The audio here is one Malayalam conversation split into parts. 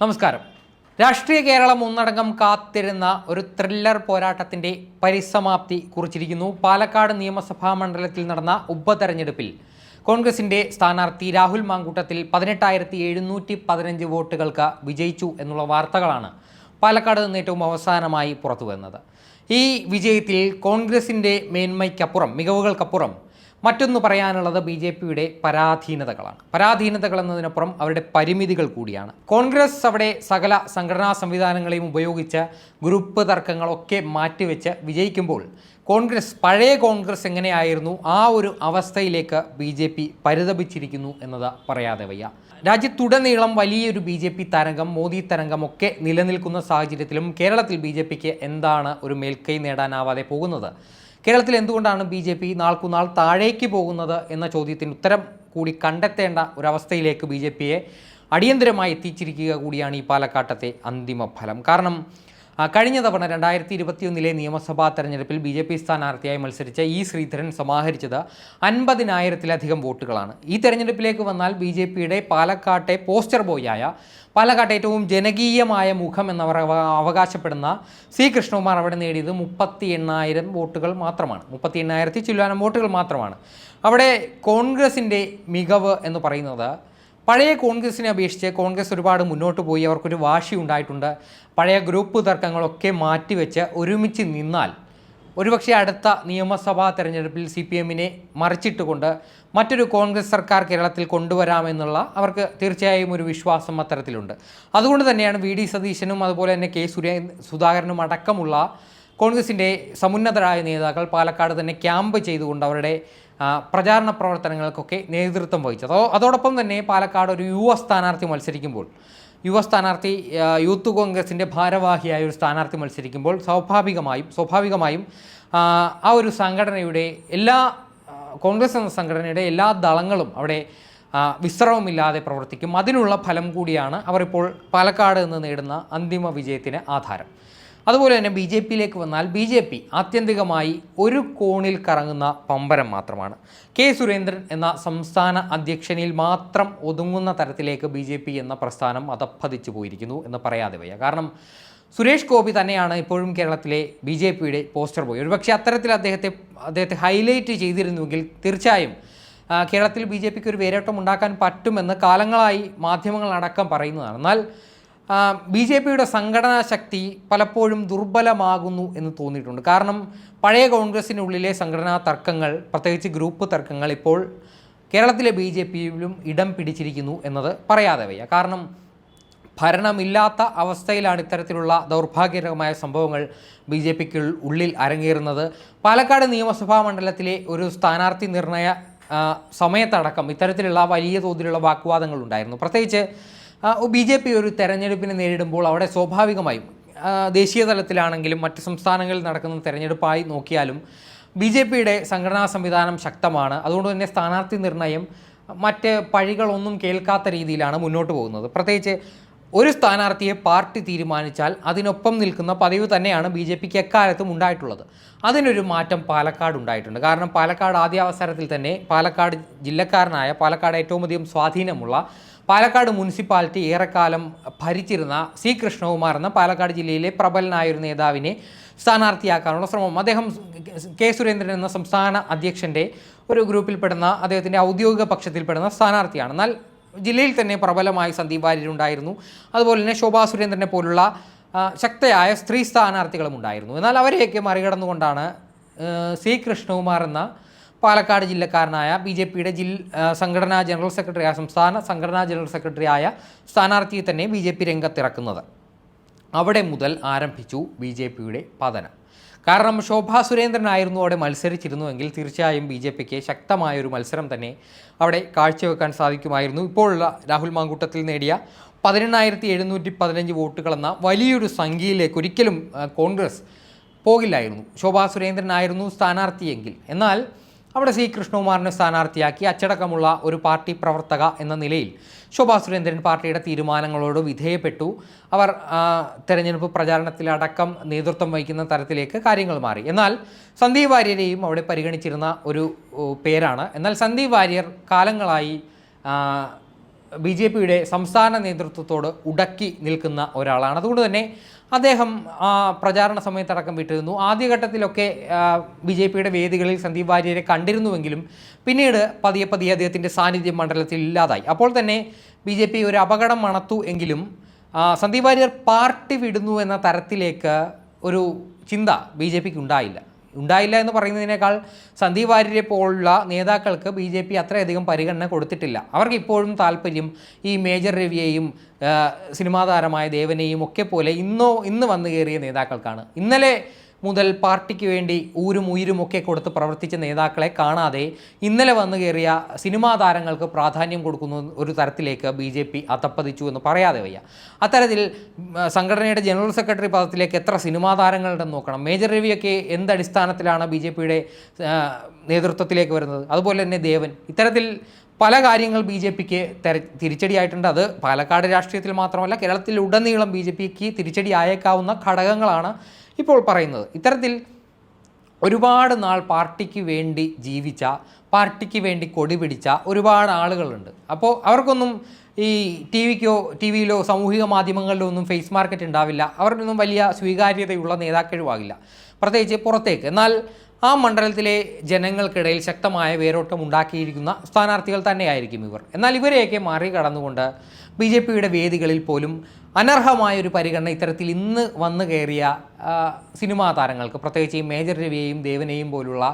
നമസ്കാരം. രാഷ്ട്രീയ കേരളം ഒന്നടങ്കം കാത്തിരുന്ന ഒരു ത്രില്ലർ പോരാട്ടത്തിൻ്റെ പരിസമാപ്തി കുറിച്ചിരിക്കുന്നു. പാലക്കാട് നിയമസഭാ മണ്ഡലത്തിൽ നടന്ന ഉപതെരഞ്ഞെടുപ്പിൽ കോൺഗ്രസിൻ്റെ സ്ഥാനാർത്ഥി രാഹുൽ മാങ്കൂട്ടത്തിൽ 18,715 വോട്ടുകൾക്ക് വിജയിച്ചു എന്നുള്ള വാർത്തകളാണ് പാലക്കാട് നിന്ന് ഏറ്റവും അവസാനമായി പുറത്തു വന്നത്. ഈ വിജയത്തിൽ കോൺഗ്രസിൻ്റെ മേന്മയ്ക്കപ്പുറം, മികവുകൾക്കപ്പുറം മറ്റൊന്ന് പറയാനുള്ളത് BJPയുടെ പരാധീനതകളാണ്. പരാധീനതകൾ എന്നതിനപ്പുറം അവരുടെ പരിമിതികൾ കൂടിയാണ്. കോൺഗ്രസ് അവിടെ സകല സംഘടനാ സംവിധാനങ്ങളെയും ഉപയോഗിച്ച് ഗ്രൂപ്പ് തർക്കങ്ങളൊക്കെ മാറ്റിവെച്ച് വിജയിക്കുമ്പോൾ പഴയ കോൺഗ്രസ് എങ്ങനെയായിരുന്നു ആ ഒരു അവസ്ഥയിലേക്ക് BJP പരിതപിച്ചിരിക്കുന്നു എന്നത് പറയാതെ വയ്യ. രാജ്യത്തുടനീളം വലിയൊരു BJP തരംഗം, മോദി തരംഗമൊക്കെ നിലനിൽക്കുന്ന സാഹചര്യത്തിലും കേരളത്തിൽ BJPക്ക് എന്താണ് ഒരു മേൽക്കൈ നേടാനാവാതെ പോകുന്നത്? കേരളത്തിൽ എന്തുകൊണ്ടാണ് BJP നാൾക്കുനാൾ താഴേക്ക് പോകുന്നത് എന്ന ചോദ്യത്തിന് ഉത്തരം കൂടി കണ്ടെത്തേണ്ട ഒരവസ്ഥയിലേക്ക് BJPയെ അടിയന്തരമായി എത്തിച്ചിരിക്കുക കൂടിയാണ് ഈ പാലക്കാട്ടത്തെ അന്തിമ ഫലം. കാരണം കഴിഞ്ഞ തവണ 2021 നിയമസഭാ തെരഞ്ഞെടുപ്പിൽ BJP സ്ഥാനാർത്ഥിയായി മത്സരിച്ച ശ്രീധരൻ സമാഹരിച്ചത് 50,000-ലധികം വോട്ടുകളാണ്. ഈ തെരഞ്ഞെടുപ്പിലേക്ക് വന്നാൽ BJPയുടെ പാലക്കാട്ടെ പോസ്റ്റർ ബോയായ, പാലക്കാട്ടെ ഏറ്റവും ജനകീയമായ മുഖം എന്നവർ അവകാശപ്പെടുന്ന കൃഷ്ണകുമാർ അവിടെ നേടിയത് 38,000 വോട്ടുകൾ മാത്രമാണ്. 38,000 ചില്ലാനം വോട്ടുകൾ മാത്രമാണ്. അവിടെ കോൺഗ്രസിൻ്റെ മികവ് എന്ന് പറയുന്നത്, പഴയ കോൺഗ്രസിനെ അപേക്ഷിച്ച് കോൺഗ്രസ് ഒരുപാട് മുന്നോട്ട് പോയി, അവർക്കൊരു വാശി ഉണ്ടായിട്ടുണ്ട്. പഴയ ഗ്രൂപ്പ് തർക്കങ്ങളൊക്കെ മാറ്റിവെച്ച് ഒരുമിച്ച് നിന്നാൽ ഒരുപക്ഷെ അടുത്ത നിയമസഭാ തെരഞ്ഞെടുപ്പിൽ CPMനെ മറിച്ചിട്ടുകൊണ്ട് മറ്റൊരു കോൺഗ്രസ് സർക്കാർ കേരളത്തിൽ കൊണ്ടുവരാമെന്നുള്ള അവർക്ക് തീർച്ചയായും ഒരു വിശ്വാസം അത്തരത്തിലുണ്ട്. അതുകൊണ്ട് തന്നെയാണ് VD സതീശനും അതുപോലെ തന്നെ K സുധാകരനും അടക്കമുള്ള കോൺഗ്രസിൻ്റെ സമുന്നതരായ നേതാക്കൾ പാലക്കാട് തന്നെ ക്യാമ്പ് ചെയ്തുകൊണ്ട് അവരുടെ പ്രചാരണ പ്രവർത്തനങ്ങൾക്കൊക്കെ നേതൃത്വം വഹിച്ചത്. അതോടൊപ്പം തന്നെ പാലക്കാട് ഒരു സ്ഥാനാർത്ഥി മത്സരിക്കുമ്പോൾ, യൂത്ത് കോൺഗ്രസിൻ്റെ ഭാരവാഹിയായ ഒരു സ്ഥാനാർത്ഥി മത്സരിക്കുമ്പോൾ സ്വാഭാവികമായും ആ ഒരു സംഘടനയുടെ കോൺഗ്രസ് എന്ന സംഘടനയുടെ എല്ലാ ദളങ്ങളും അവിടെ വിശ്രമമില്ലാതെ പ്രവർത്തിക്കും. അതിനുള്ള ഫലം കൂടിയാണ് അവർ പാലക്കാട് നിന്ന് നേടുന്ന അന്തിമ വിജയത്തിന് ആധാരം. അതുപോലെ തന്നെ BJPയിലേക്ക് വന്നാൽ BJP ആത്യന്തികമായി ഒരു കോണിൽ കറങ്ങുന്ന പമ്പരം മാത്രമാണ്. K സുരേന്ദ്രൻ എന്ന സംസ്ഥാന അധ്യക്ഷനിൽ മാത്രം ഒതുങ്ങുന്ന തരത്തിലേക്ക് BJP എന്ന പ്രസ്ഥാനം അധപ്പതിച്ചു പോയിരിക്കുന്നു എന്ന് പറയാതെ വയ്യ. കാരണം സുരേഷ് ഗോപി തന്നെയാണ് ഇപ്പോഴും കേരളത്തിലെ BJPയുടെ പോസ്റ്റർ ബോയ്. ഒരുപക്ഷെ അത്തരത്തിൽ അദ്ദേഹത്തെ ഹൈലൈറ്റ് ചെയ്തിരുന്നുവെങ്കിൽ തീർച്ചയായും കേരളത്തിൽ BJPക്ക് ഒരു വേരോട്ടം ഉണ്ടാക്കാൻ പറ്റുമെന്ന് കാലങ്ങളായി മാധ്യമങ്ങളടക്കം പറയുന്നതാണ്. എന്നാൽ BJPയുടെ സംഘടനാ ശക്തി പലപ്പോഴും ദുർബലമാകുന്നു എന്ന് തോന്നിയിട്ടുണ്ട്. കാരണം പഴയ കോൺഗ്രസിനുള്ളിലെ സംഘടനാ തർക്കങ്ങൾ, പ്രത്യേകിച്ച് ഗ്രൂപ്പ് തർക്കങ്ങൾ ഇപ്പോൾ കേരളത്തിലെ BJPയിലും ഇടം പിടിച്ചിരിക്കുന്നു എന്നത് പറയാതെ വയ്യ. കാരണം ഭരണമില്ലാത്ത അവസ്ഥയിലാണ് ഇത്തരത്തിലുള്ള ദൗർഭാഗ്യകരമായ സംഭവങ്ങൾ BJPക്ക് ഉള്ളിൽ അരങ്ങേറുന്നത്. പാലക്കാട് നിയമസഭാ മണ്ഡലത്തിലെ ഒരു സ്ഥാനാർത്ഥി നിർണയ സമയത്തടക്കം ഇത്തരത്തിലുള്ള വലിയ തോതിലുള്ള വാഗ്വാദങ്ങൾ ഉണ്ടായിരുന്നു. പ്രത്യേകിച്ച് BJP ഒരു തെരഞ്ഞെടുപ്പിനെ നേരിടുമ്പോൾ അവിടെ സ്വാഭാവികമായും ദേശീയ തലത്തിലാണെങ്കിലും മറ്റ് സംസ്ഥാനങ്ങളിൽ നടക്കുന്ന തെരഞ്ഞെടുപ്പായി നോക്കിയാലും BJPയുടെ സംഘടനാ സംവിധാനം ശക്തമാണ്. അതുകൊണ്ട് തന്നെ സ്ഥാനാർത്ഥി നിർണയം മറ്റ് പഴികളൊന്നും കേൾക്കാത്ത രീതിയിലാണ് മുന്നോട്ട് പോകുന്നത്. പ്രത്യേകിച്ച് ഒരു സ്ഥാനാർത്ഥിയെ പാർട്ടി തീരുമാനിച്ചാൽ അതിനൊപ്പം നിൽക്കുന്ന പതിവ് തന്നെയാണ് BJPക്ക് എക്കാലത്തും ഉണ്ടായിട്ടുള്ളത്. അതിനൊരു മാറ്റം പാലക്കാട് ഉണ്ടായിട്ടുണ്ട്. കാരണം പാലക്കാട് ആദ്യ അവസരത്തിൽ തന്നെ പാലക്കാട് ജില്ലക്കാരനായ, പാലക്കാട് ഏറ്റവും അധികം സ്വാധീനമുള്ള, പാലക്കാട് മുനിസിപ്പാലിറ്റി ഏറെക്കാലം ഭരിച്ചിരുന്ന കൃഷ്ണകുമാർ എന്ന പാലക്കാട് ജില്ലയിലെ പ്രബലനായ ഒരു നേതാവിനെ സ്ഥാനാർത്ഥിയാക്കാനുള്ള ശ്രമം, അദ്ദേഹം K സുരേന്ദ്രൻ എന്ന സംസ്ഥാന അധ്യക്ഷൻ്റെ ഒരു ഗ്രൂപ്പിൽപ്പെടുന്ന, അദ്ദേഹത്തിൻ്റെ ഔദ്യോഗിക പക്ഷത്തിൽപ്പെടുന്ന സ്ഥാനാർത്ഥിയാണ്. എന്നാൽ ജില്ലയിൽ തന്നെ പ്രബലമായി സന്ദീപ് വാര്യർ ഉണ്ടായിരുന്നു. അതുപോലെ തന്നെ ശോഭാ സുരേന്ദ്രനെ പോലുള്ള ശക്തയായ സ്ത്രീ സ്ഥാനാർത്ഥികളും ഉണ്ടായിരുന്നു. എന്നാൽ അവരെയൊക്കെ മറികടന്നുകൊണ്ടാണ് കൃഷ്ണകുമാർ എന്ന പാലക്കാട് ജില്ലക്കാരനായ BJPയുടെ സംഘടനാ ജനറൽ സെക്രട്ടറിയായ, സംസ്ഥാന സംഘടനാ ജനറൽ സെക്രട്ടറിയായ സ്ഥാനാർത്ഥിയെ തന്നെ BJP രംഗത്തിറക്കുന്നത്. അവിടെ മുതൽ ആരംഭിച്ചു BJPയുടെ പതനം. കാരണം ശോഭാ സുരേന്ദ്രനായിരുന്നു അവിടെ മത്സരിച്ചിരുന്നുവെങ്കിൽ തീർച്ചയായും BJPക്ക് ശക്തമായൊരു മത്സരം തന്നെ അവിടെ കാഴ്ചവെക്കാൻ സാധിക്കുമായിരുന്നു. ഇപ്പോഴുള്ള രാഹുൽ മാങ്കൂട്ടത്തിൽ നേടിയ 18,715 വോട്ടുകളെന്ന വലിയൊരു സംഖ്യയിലേക്ക് ഒരിക്കലും കോൺഗ്രസ് പോകില്ലായിരുന്നു ശോഭാ സുരേന്ദ്രനായിരുന്നു സ്ഥാനാർത്ഥിയെങ്കിൽ. എന്നാൽ അവിടെ കൃഷ്ണകുമാറിനെ സ്ഥാനാർത്ഥിയാക്കി അച്ചടക്കമുള്ള ഒരു പാർട്ടി പ്രവർത്തക എന്ന നിലയിൽ ശോഭാ സുരേന്ദ്രൻ പാർട്ടിയുടെ തീരുമാനങ്ങളോട് വിധേയപ്പെട്ടു. അവർ തെരഞ്ഞെടുപ്പ് പ്രചാരണത്തിലടക്കം നേതൃത്വം വഹിക്കുന്ന തരത്തിലേക്ക് കാര്യങ്ങൾ മാറി. എന്നാൽ സന്ദീപ് വാര്യരെയും അവിടെ പരിഗണിച്ചിരുന്ന ഒരു പേരാണ്. എന്നാൽ സന്ദീപ് വാര്യർ കാലങ്ങളായി BJP-യുടെ സംസ്ഥാന നേതൃത്വത്തോട് ഉടക്കി നിൽക്കുന്ന ഒരാളാണ്. അതുകൊണ്ട് തന്നെ അദ്ദേഹം പ്രചാരണ സമയത്തടക്കം വിട്ടിരുന്നു. ആദ്യഘട്ടത്തിലൊക്കെ BJP-യുടെ വേദികളിൽ സന്ദീപ് വാര്യരെ കണ്ടിരുന്നുവെങ്കിലും പിന്നീട് പതിയെ പതിയെ അദ്ദേഹത്തിൻ്റെ സാന്നിധ്യം മണ്ഡലത്തിൽ ഇല്ലാതായി. അപ്പോൾ തന്നെ BJP ഒരു അപകടം മണത്തു എങ്കിലും സന്ദീപ് വാര്യർ പാർട്ടി വിടുന്നു എന്ന തരത്തിലേക്ക് ഒരു ചിന്ത BJP-ക്ക് ഉണ്ടായില്ല എന്ന് പറയുന്നതിനേക്കാൾ സന്ദീപ് വാര്യരെ പോലുള്ള നേതാക്കൾക്ക് BJP അത്രയധികം പരിഗണന കൊടുത്തിട്ടില്ല. അവർക്ക് ഇപ്പോഴും താല്പര്യം ഈ മേജർ രവിയെയും സിനിമാ താരമായ ദേവനെയും ഒക്കെ പോലെ ഇന്ന് വന്നു കയറിയ നേതാക്കൾക്കാണ്. ഇന്നലെ മുതൽ പാർട്ടിക്ക് വേണ്ടി ഊരും ഉയിരും ഒക്കെ കൊടുത്ത് പ്രവർത്തിച്ച നേതാക്കളെ കാണാതെ ഇന്നലെ വന്നു കയറിയ സിനിമാ താരങ്ങൾക്ക് പ്രാധാന്യം കൊടുക്കുന്ന ഒരു തരത്തിലേക്ക് BJP അധപ്പതിച്ചു എന്ന് പറയാതെ വയ്യ. അത്തരത്തിൽ സംഘടനയുടെ ജനറൽ സെക്രട്ടറി പദത്തിലേക്ക് എത്ര സിനിമാ താരങ്ങളുണ്ടെന്ന് നോക്കണം. മേജർ രവിയൊക്കെ എന്തടിസ്ഥാനത്തിലാണ് BJP-യുടെ നേതൃത്വത്തിലേക്ക് വരുന്നത്? അതുപോലെ തന്നെ ദേവൻ. ഇത്തരത്തിൽ പല കാര്യങ്ങൾ BJP-ക്ക് തിരിച്ചടിയായിട്ടുണ്ട്. അത് പാലക്കാട് രാഷ്ട്രീയത്തിൽ മാത്രമല്ല, കേരളത്തിൽ ഉടനീളം BJP-ക്ക് തിരിച്ചടി ആയേക്കാവുന്ന ഘടകങ്ങളാണ് ഇപ്പോൾ പറയുന്നത്. ഇത്തരത്തിൽ ഒരുപാട് നാൾ പാർട്ടിക്ക് വേണ്ടി ജീവിച്ച, പാർട്ടിക്ക് വേണ്ടി കൊടി പിടിച്ച ഒരുപാട് ആളുകളുണ്ട്. അപ്പോൾ അവർക്കൊന്നും ഈ ടി വിയിലോ സാമൂഹിക മാധ്യമങ്ങളിലോ ഒന്നും ഫേസ് മാർക്കറ്റ് ഉണ്ടാവില്ല. അവർക്കൊന്നും വലിയ സ്വീകാര്യതയുള്ള നേതാക്കളുമാകില്ല, പ്രത്യേകിച്ച് പുറത്തേക്ക്. എന്നാൽ ആ മണ്ഡലത്തിലെ ജനങ്ങൾക്കിടയിൽ ശക്തമായ വേരോട്ടം ഉണ്ടാക്കിയിരിക്കുന്ന സ്ഥാനാർത്ഥികൾ തന്നെയായിരിക്കും ഇവർ. എന്നാൽ ഇവരെയൊക്കെ മറികടന്നുകൊണ്ട് BJP-യുടെ വേദികളിൽ പോലും അനർഹമായൊരു പരിഗണന ഇത്തരത്തിൽ ഇന്ന് വന്നു കയറിയ സിനിമാ താരങ്ങൾക്ക്, പ്രത്യേകിച്ച് ഈ മേജർ രവിയെയും ദേവനെയും പോലുള്ള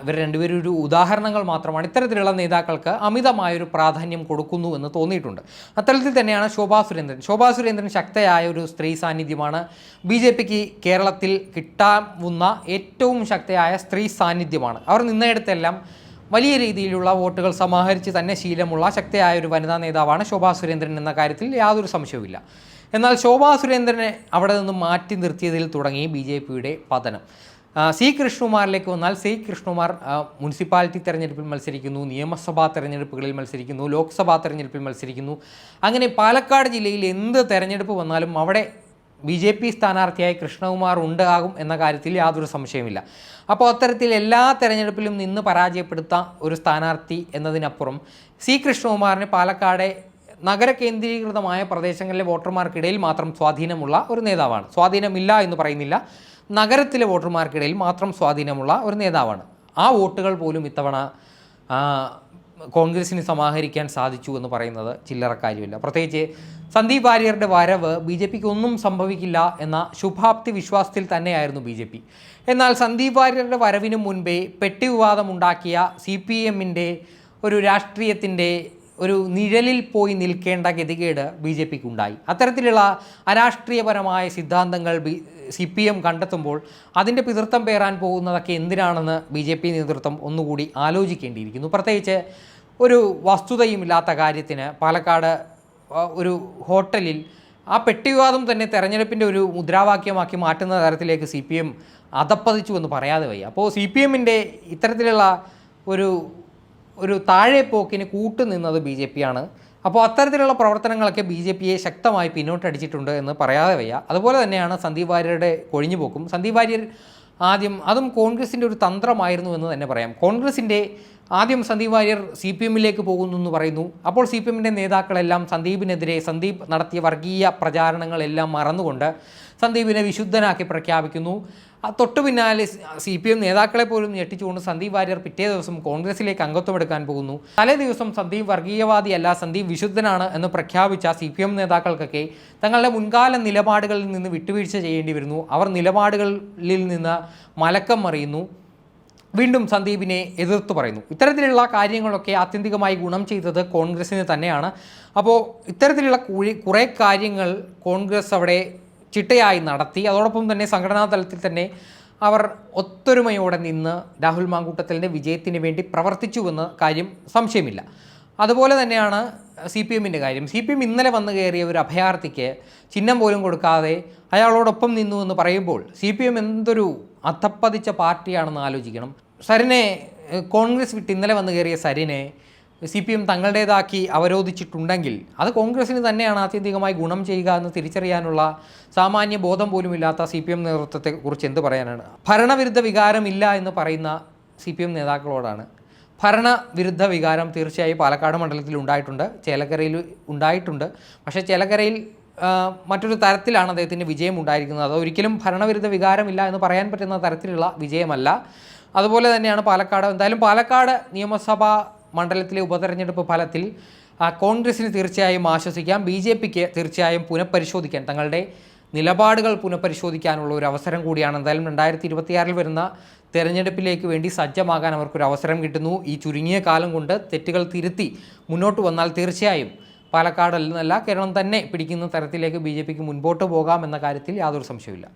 ഇവർ രണ്ടുപേരും ഒരു ഉദാഹരണങ്ങൾ മാത്രമാണ്. ഇത്തരത്തിലുള്ള നേതാക്കൾക്ക് അമിതമായൊരു പ്രാധാന്യം കൊടുക്കുന്നു എന്ന് തോന്നിയിട്ടുണ്ട്. അത്തരത്തിൽ തന്നെയാണ് ശോഭാ സുരേന്ദ്രൻ ശക്തയായ ഒരു സ്ത്രീ സാന്നിധ്യമാണ്. BJP-ക്ക് കേരളത്തിൽ കിട്ടാവുന്ന ഏറ്റവും ശക്തയായ സ്ത്രീ സാന്നിധ്യമാണ്. അവർ നിന്നയിടത്തെല്ലാം വലിയ രീതിയിലുള്ള വോട്ടുകൾ സമാഹരിച്ച് തന്നെ ശീലമുള്ള ശക്തയായ ഒരു വനിതാ നേതാവാണ് ശോഭാ സുരേന്ദ്രൻ എന്ന കാര്യത്തിൽ യാതൊരു സംശയവുമില്ല. എന്നാൽ ശോഭാ സുരേന്ദ്രനെ അവിടെ നിന്നും മാറ്റി നിർത്തിയതിൽ തുടങ്ങി BJP-യുടെ പതനം. C. കൃഷ്ണകുമാറിലേക്ക് വന്നാൽ C. കൃഷ്ണകുമാർ മുനിസിപ്പാലിറ്റി തെരഞ്ഞെടുപ്പിൽ മത്സരിക്കുന്നു, നിയമസഭാ തെരഞ്ഞെടുപ്പുകളിൽ മത്സരിക്കുന്നു, ലോക്സഭാ തെരഞ്ഞെടുപ്പിൽ മത്സരിക്കുന്നു. അങ്ങനെ പാലക്കാട് ജില്ലയിൽ എന്ത് തെരഞ്ഞെടുപ്പ് വന്നാലും അവിടെ BJP സ്ഥാനാർത്ഥിയായി കൃഷ്ണകുമാർ ഉണ്ടാകും എന്ന കാര്യത്തിൽ യാതൊരു സംശയമില്ല. അപ്പോൾ അത്തരത്തിൽ എല്ലാ തെരഞ്ഞെടുപ്പിലും നിന്ന് പരാജയപ്പെടുത്താൻ ഒരു സ്ഥാനാർത്ഥി എന്നതിനപ്പുറം C. കൃഷ്ണകുമാറിന് പാലക്കാട് നഗര കേന്ദ്രീകൃതമായ പ്രദേശങ്ങളിലെ വോട്ടർമാർക്കിടയിൽ മാത്രം സ്വാധീനമുള്ള ഒരു നേതാവാണ്. സ്വാധീനമില്ല എന്ന് പറയുന്നില്ല, നഗരത്തിലെ വോട്ടർമാർക്കിടയിൽ മാത്രം സ്വാധീനമുള്ള ഒരു നേതാവാണ്. ആ വോട്ടുകൾ പോലും ഇത്തവണ കോൺഗ്രസിന് സമാഹരിക്കാൻ സാധിച്ചു എന്ന് പറയുന്നത് ചില്ലറ കാര്യമില്ല. പ്രത്യേകിച്ച് സന്ദീപ് വാര്യരുടെ വരവ് BJP-ക്ക് ഒന്നും സംഭവിക്കില്ല എന്ന ശുഭാപ്തി വിശ്വാസത്തിൽ തന്നെയായിരുന്നു BJP. എന്നാൽ സന്ദീപ് വാര്യരുടെ വരവിന് മുൻപേ പെട്ടി വിവാദമുണ്ടാക്കിയ CPM-ന്റെ ഒരു രാഷ്ട്രീയത്തിൻ്റെ ഒരു നിഴലിൽ പോയി നിൽക്കേണ്ട ഗതികേട് BJP-ക്ക് ഉണ്ടായി. അത്തരത്തിലുള്ള അരാഷ്ട്രീയപരമായ സിദ്ധാന്തങ്ങൾ CPM കണ്ടെത്തുമ്പോൾ അതിൻ്റെ പിതൃത്വം പേറാൻ പോകുന്നതൊക്കെ എന്തിനാണെന്ന് BJP നേതൃത്വം ഒന്നുകൂടി ആലോചിക്കേണ്ടിയിരിക്കുന്നു. പ്രത്യേകിച്ച് ഒരു വസ്തുതയുമില്ലാത്ത കാര്യത്തിന് പാലക്കാട് ഒരു ഹോട്ടലിൽ ആ പെട്ടി വിവാദം തന്നെ തെരഞ്ഞെടുപ്പിൻ്റെ ഒരു മുദ്രാവാക്യമാക്കി മാറ്റുന്ന തരത്തിലേക്ക് CPM അധപ്പതിച്ചു എന്ന് പറയാതെ വയ്യ. അപ്പോൾ CPM-ന്റെ ഇത്തരത്തിലുള്ള ഒരു താഴെപ്പോക്കിന് കൂട്ടുനിന്നത് BJP-ആണ്. അപ്പോൾ അത്തരത്തിലുള്ള പ്രവർത്തനങ്ങളൊക്കെ BJP-യെ ശക്തമായി പിന്നോട്ടടിച്ചിട്ടുണ്ട് എന്ന് പറയാതെ വയ്യ. അതുപോലെ തന്നെയാണ് സന്ദീപ് വാര്യരുടെ കൊഴിഞ്ഞുപോക്കും. സന്ദീപ് വാര്യർ അതും കോൺഗ്രസിൻ്റെ ഒരു തന്ത്രമായിരുന്നു എന്ന് തന്നെ പറയാം. ആദ്യം സന്ദീപ് വാര്യർ CPM-ലേക്ക് പോകുന്നു എന്ന് പറയുന്നു. അപ്പോൾ CPM-ന്റെ നേതാക്കളെല്ലാം സന്ദീപിനെതിരെ സന്ദീപ് നടത്തിയ വർഗീയ പ്രചാരണങ്ങളെല്ലാം മറന്നുകൊണ്ട് സന്ദീപിനെ വിശുദ്ധനാക്കി പ്രഖ്യാപിക്കുന്നു. തൊട്ടു പിന്നാലെ CPM നേതാക്കളെ പോലും ഞെട്ടിച്ചുകൊണ്ട് സന്ദീപ് വാര്യർ പിറ്റേ ദിവസം കോൺഗ്രസിലേക്ക് അംഗത്വമെടുക്കാൻ പോകുന്നു. തലേ ദിവസം സന്ദീപ് വർഗീയവാദിയല്ല, സന്ദീപ് വിശുദ്ധനാണ് എന്ന് പ്രഖ്യാപിച്ച CPM നേതാക്കൾക്കൊക്കെ തങ്ങളുടെ മുൻകാല നിലപാടുകളിൽ നിന്ന് വിട്ടുവീഴ്ച ചെയ്യേണ്ടി വരുന്നു. അവർ നിലപാടുകളിൽ നിന്ന് മലക്കം മറിയുന്നു, വീണ്ടും സന്ദീപിനെ എതിർത്തു പറയുന്നു. ഇത്തരത്തിലുള്ള കാര്യങ്ങളൊക്കെ ആത്യന്തികമായി ഗുണം ചെയ്തത് കോൺഗ്രസിന് തന്നെയാണ്. അപ്പോൾ ഇത്തരത്തിലുള്ള കുറേ കാര്യങ്ങൾ കോൺഗ്രസ് അവിടെ ചിട്ടയായി നടത്തി. അതോടൊപ്പം തന്നെ സംഘടനാ തലത്തിൽ തന്നെ അവർ ഒത്തൊരുമയോടെ നിന്ന് രാഹുൽ മാങ്കൂട്ടത്തിലിൻ്റെ വിജയത്തിന് വേണ്ടി പ്രവർത്തിച്ചുവെന്ന കാര്യം സംശയമില്ല. അതുപോലെ തന്നെയാണ് CPM-ന്റെ കാര്യം. CPM ഇന്നലെ വന്നു കയറിയ ഒരു അഭയാർത്ഥിക്ക് ചിഹ്നം പോലും കൊടുക്കാതെ അയാളോടൊപ്പം നിന്നു എന്ന് പറയുമ്പോൾ CPM എന്തൊരു അധപ്പതിച്ച പാർട്ടിയാണെന്ന് ആലോചിക്കണം. കോൺഗ്രസ് വിട്ട് ഇന്നലെ വന്നു കയറിയ സരിനെ CPM തങ്ങളുടേതാക്കി അവരോധിച്ചിട്ടുണ്ടെങ്കിൽ അത് കോൺഗ്രസിന് തന്നെയാണ് ആത്യന്തികമായി ഗുണം ചെയ്യുക എന്ന് തിരിച്ചറിയാനുള്ള സാമാന്യ ബോധം പോലുമില്ലാത്ത CPM നേതൃത്വത്തെക്കുറിച്ച് എന്ത് പറയാനാണ്? ഭരണവിരുദ്ധ വികാരമില്ല എന്ന് പറയുന്ന CPM നേതാക്കളോടാണ് ഭരണവിരുദ്ധ വികാരം തീർച്ചയായും പാലക്കാട് മണ്ഡലത്തിൽ ഉണ്ടായിട്ടുണ്ട്, ചേലക്കരയിൽ ഉണ്ടായിട്ടുണ്ട്. പക്ഷേ ചേലക്കരയിൽ മറ്റൊരു തരത്തിലാണ് അദ്ദേഹത്തിൻ്റെ വിജയം ഉണ്ടായിരിക്കുന്നത്. അത് ഒരിക്കലും ഭരണവിരുദ്ധ വികാരമില്ല എന്ന് പറയാൻ പറ്റുന്ന തരത്തിലുള്ള വിജയമല്ല. അതുപോലെ തന്നെയാണ് പാലക്കാട്. എന്തായാലും പാലക്കാട് നിയമസഭാ മണ്ഡലത്തിലെ ഉപതെരഞ്ഞെടുപ്പ് ഫലത്തിൽ കോൺഗ്രസിന് തീർച്ചയായും ആശ്വസിക്കാം. BJPക്ക് തീർച്ചയായും പുനഃപരിശോധിക്കാൻ, തങ്ങളുടെ നിലപാടുകൾ പുനഃപരിശോധിക്കാനുള്ള ഒരു അവസരം കൂടിയാണ്. എന്തായാലും 2026 വരുന്ന തെരഞ്ഞെടുപ്പിലേക്ക് വേണ്ടി സജ്ജമാകാൻ അവർക്കൊരു അവസരം കിട്ടുന്നു. ഈ ചുരുങ്ങിയ കാലം കൊണ്ട് തെറ്റുകൾ തിരുത്തി മുന്നോട്ട് വന്നാൽ തീർച്ചയായും പാലക്കാട് എന്നല്ല കേരളം തന്നെ പിടിക്കുന്ന തരത്തിലേക്ക് BJPക്ക് മുൻപോട്ട് പോകാം എന്ന കാര്യത്തിൽ യാതൊരു സംശയവുമില്ല.